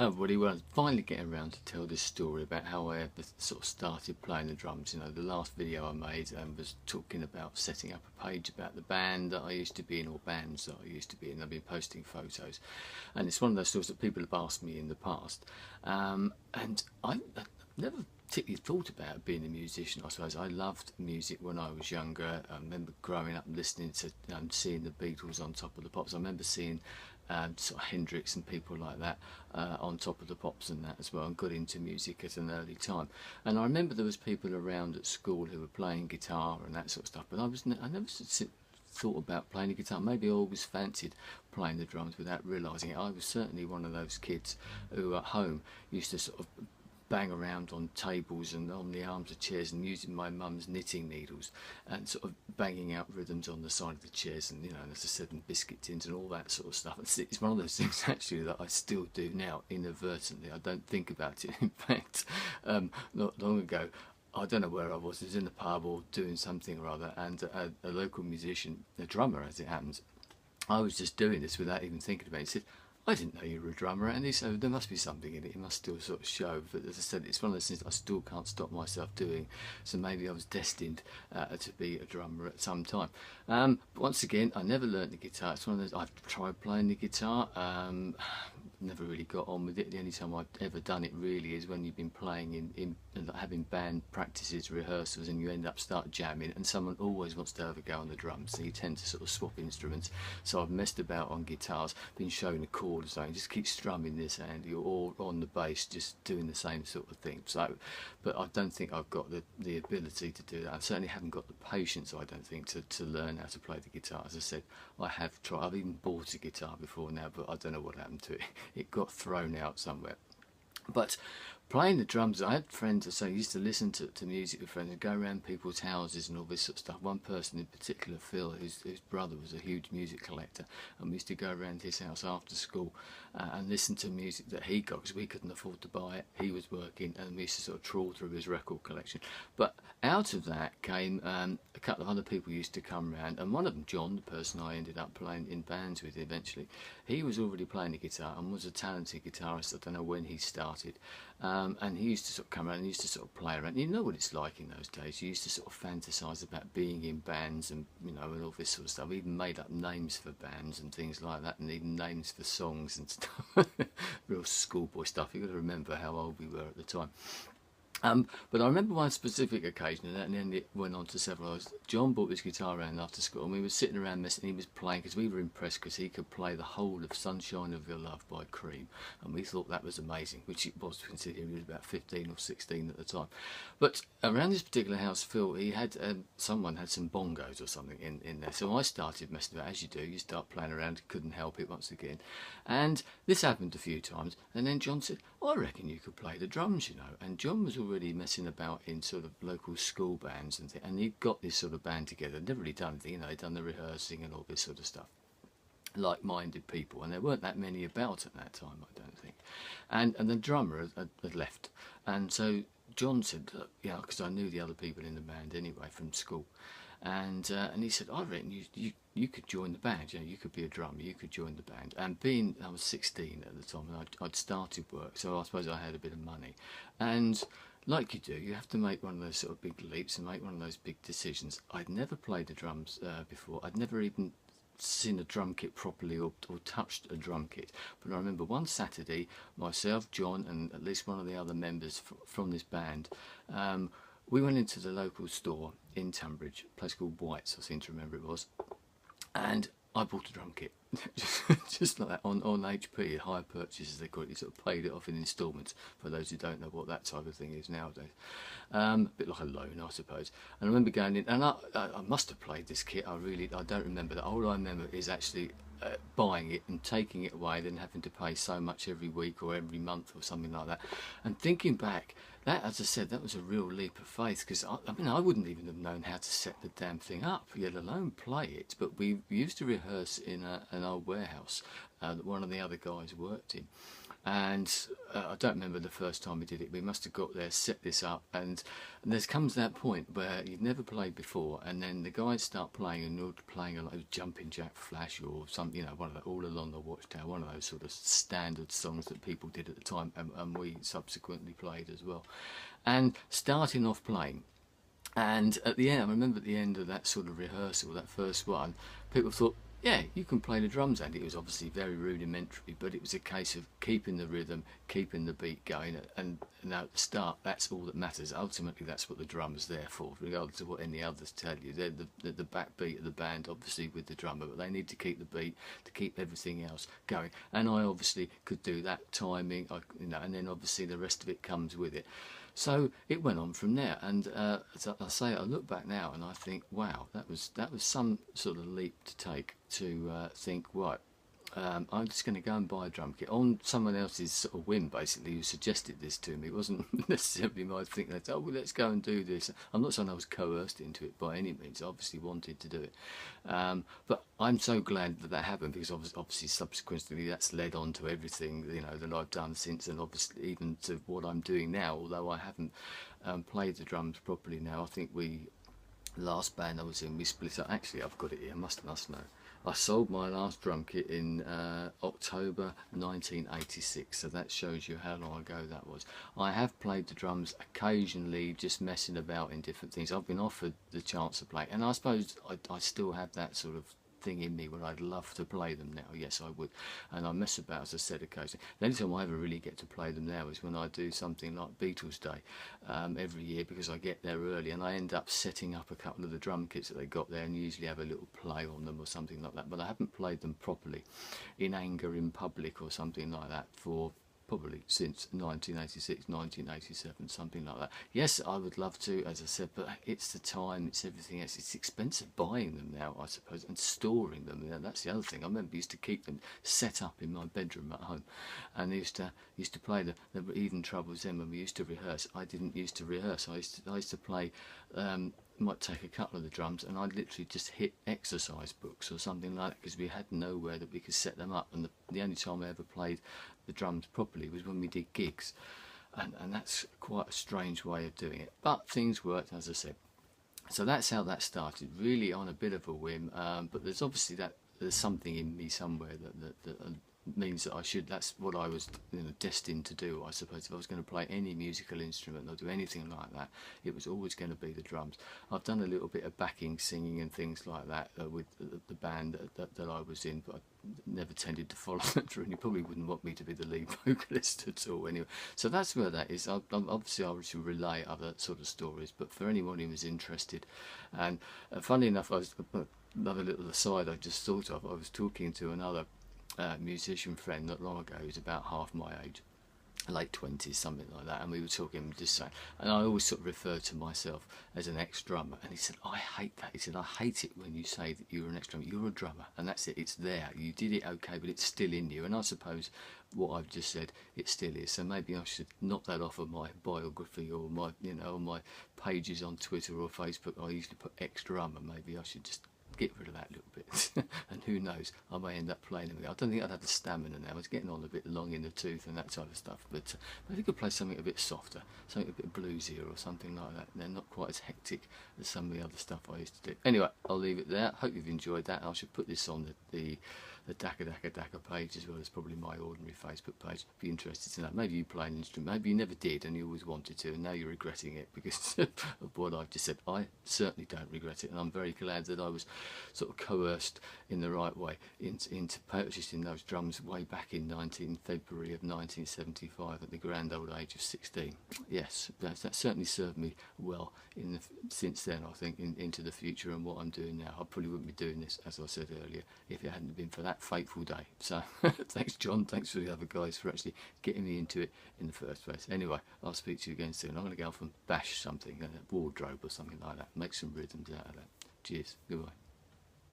Oh, Woody, well, I'm finally getting around to tell this story about how I ever sort of started playing the drums. You know, the last video I made was talking about setting up a page about the band that I used to be in, or bands that I used to be in. I've been posting photos, and it's one of those stories that people have asked me in the past, and I've never particularly thought about being a musician. I suppose I loved music when I was younger. I remember growing up listening to seeing the Beatles on Top of the Pops. I remember seeing sort of Hendrix and people like that on Top of the Pops and that as well, and got into music at an early time. And I remember there was people around at school who were playing guitar and that sort of stuff, but I never thought about playing the guitar. Maybe I always fancied playing the drums without realising it. I was certainly one of those kids who at home used to sort of bang around on tables and on the arms of chairs and using my mum's knitting needles and sort of banging out rhythms on the side of the chairs, and as I said, and biscuit tins and all that sort of stuff. It's one of those things actually that I still do now inadvertently. I don't think about it. In fact, not long ago, I don't know where I was in the pub or doing something or other, and a local musician, a drummer as it happens, I was just doing this without even thinking about it. He said, "I didn't know you were a drummer," and he said, "There must be something in it. It must still sort of show." But as I said, it's one of those things I still can't stop myself doing. So maybe I was destined to be a drummer at some time. But once again, I never learnt the guitar. It's one of those, I've tried playing the guitar. Never really got on with it. The only time I've ever done it really is when you've been playing in having band practices, rehearsals, and you end up start jamming, and someone always wants to have a go on the drums, so you tend to sort of swap instruments. So I've messed about on guitars, been shown a chord or something, just keep strumming this hand, or on the bass, just doing the same sort of thing. So, but I don't think I've got the ability to do that. I certainly haven't got the patience, I don't think, to learn how to play the guitar. As I said, I have tried. I've even bought a guitar before now, but I don't know what happened to it. It got thrown out somewhere. But playing the drums, I had friends that used to listen to music with friends and go around people's houses and all this sort of stuff. One person in particular, Phil, whose brother was a huge music collector, and we used to go around his house after school and listen to music that he got, because we couldn't afford to buy it. He was working, and we used to sort of trawl through his record collection. But out of that came a couple of other people used to come around, and one of them, John, the person I ended up playing in bands with eventually, he was already playing the guitar and was a talented guitarist. I don't know when he started. And he used to sort of come around and used to sort of play around. You know what it's like in those days. You used to sort of fantasize about being in bands and and all this sort of stuff. We even made up names for bands and things like that, and even names for songs and stuff. Real schoolboy stuff. You've got to remember how old we were at the time. But I remember one specific occasion, and then it went on to several others. John brought his guitar around after school, and we were sitting around messing. He was playing, because we were impressed, because he could play the whole of "Sunshine of Your Love" by Cream, and we thought that was amazing, which it was, considering he was about 15 or 16 at the time. But around this particular house, Phil, he had someone had some bongos or something in there, so I started messing about. As you do, you start playing around. Couldn't help it once again, and this happened a few times. And then John said, "I reckon you could play the drums, you know." And John was already messing about in sort of local school bands and he'd got this sort of band together. They'd never really done anything, they'd done the rehearsing and all this sort of stuff. Like-minded people, and there weren't that many about at that time, I don't think. And the drummer had left, and so John said, "Look, because I knew the other people in the band anyway from school." And he said, "I reckon you could join the band. You could be a drummer. You could join the band." And being I was 16 at the time, and I'd started work, so I suppose I had a bit of money. And like you do, you have to make one of those sort of big leaps and make one of those big decisions. I'd never played the drums before. I'd never even seen a drum kit properly or touched a drum kit. But I remember one Saturday, myself, John, and at least one of the other members from this band, we went into the local store in Tunbridge, a place called White's, I seem to remember it was, and I bought a drum kit. just like that, on HP, hire purchase as they call it. You sort of paid it off in instalments, for those who don't know what that type of thing is nowadays. A bit like a loan, I suppose. And I remember going in, and I must have played this kit. I don't remember that. All I remember is actually buying it and taking it away, then having to pay so much every week or every month or something like that. And thinking back, that, as I said, that was a real leap of faith, because I wouldn't even have known how to set the damn thing up, let alone play it. But we used to rehearse in an old warehouse that one of the other guys worked in. And I don't remember the first time we did it. We must have got there, set this up, and there comes that point where you've never played before, and then the guys start playing, and you're playing a lot of Jumping Jack Flash or something, you know, one of the All Along the Watchtower, one of those sort of standard songs that people did at the time, and we subsequently played as well. And starting off playing, and at the end, I remember at the end of that sort of rehearsal, that first one, people thought, yeah, you can play the drums, and it was obviously very rudimentary, but it was a case of keeping the rhythm, keeping the beat going, and at the start, that's all that matters. Ultimately, that's what the drummer's there for, regardless of what any others tell you. They're the backbeat of the band, obviously, with the drummer, but they need to keep the beat, to keep everything else going. And I obviously could do that timing, and then obviously the rest of it comes with it. So it went on from there, and as I say, I look back now and I think, wow, that was some sort of leap to take, to think, right, I'm just going to go and buy a drum kit on someone else's sort of whim, basically, who suggested this to me. It wasn't necessarily my thing that, oh, well, let's go and do this. I'm not saying I was coerced into it by any means. I obviously wanted to do it. But I'm so glad that that happened, because obviously subsequently that's led on to everything, you know, that I've done since, and obviously even to what I'm doing now, although I haven't played the drums properly now. I think the last band I was in, we split up. Actually, I've got it here, must know. I sold my last drum kit in October 1986, so that shows you how long ago that was. I have played the drums occasionally, just messing about in different things. I've been offered the chance to play, and I suppose I still have that sort of thing in me where I'd love to play them now. Yes, I would, and I mess about, as I said, occasionally. The only time I ever really get to play them now is when I do something like Beatles Day every year, because I get there early and I end up setting up a couple of the drum kits that they got there, and usually have a little play on them or something like that, but I haven't played them properly in anger in public or something like that for probably since 1986, 1987, something like that. Yes, I would love to, as I said, but it's the time, it's everything else. It's expensive buying them now, I suppose, and storing them. You know, that's the other thing. I remember I used to keep them set up in my bedroom at home, and I used to play the even troubles then when we used to rehearse. I didn't used to rehearse. I used to play. Might take a couple of the drums, and I'd literally just hit exercise books or something like that, because we had nowhere that we could set them up, and the only time I ever played the drums properly was when we did gigs, and that's quite a strange way of doing it, but things worked, as I said. So that's how that started, really on a bit of a whim, but there's obviously there's something in me somewhere that means that I should, that's what I was, you know, destined to do, I suppose. If I was going to play any musical instrument or do anything like that, it was always going to be the drums. I've done a little bit of backing singing and things like that with the band that I was in, but I never tended to follow that through, and you probably wouldn't want me to be the lead vocalist at all anyway. So that's where that is. Obviously I should relay other sort of stories, but for anyone who was interested, and funnily enough, another little aside I just thought of, I was talking to another musician friend not long ago who's about half my age, late 20s, something like that, and we were talking, just saying, and I always sort of refer to myself as an ex-drummer, and he said, I hate that. He said, I hate it when you say that you're an ex-drummer. You're a drummer, and that's it, it's there, you did it okay, but it's still in you. And I suppose what I've just said, it still is. So maybe I should knock that off of my biography, or my, you know, on my pages on Twitter or Facebook. I usually put ex-drummer. Maybe I should just get rid of that little bit, and who knows, I may end up playing them. I don't think I'd have the stamina now. It's getting on a bit long in the tooth and that type of stuff, but maybe I could play something a bit softer, something a bit bluesier or something like that. They're not quite as hectic as some of the other stuff I used to do. Anyway, I'll leave it there. Hope you've enjoyed that. I should put this on the Dakka Dakka Dakka page, as well as probably my ordinary Facebook page. Be interested to know. Maybe you play an instrument, maybe you never did and you always wanted to, and now you're regretting it because of what I've just said. I certainly don't regret it, and I'm very glad that I was sort of coerced in the right way into purchasing those drums way back in February of 1975 at the grand old age of 16. Yes, that certainly served me well since then, I think, into the future and what I'm doing now. I probably wouldn't be doing this, as I said earlier, if it hadn't been for that fateful day. So thanks John, thanks for the other guys for actually getting me into it in the first place. Anyway, I'll speak to you again soon. I'm going to go off and bash something, a wardrobe or something like that, make some rhythms out of that. Cheers, goodbye.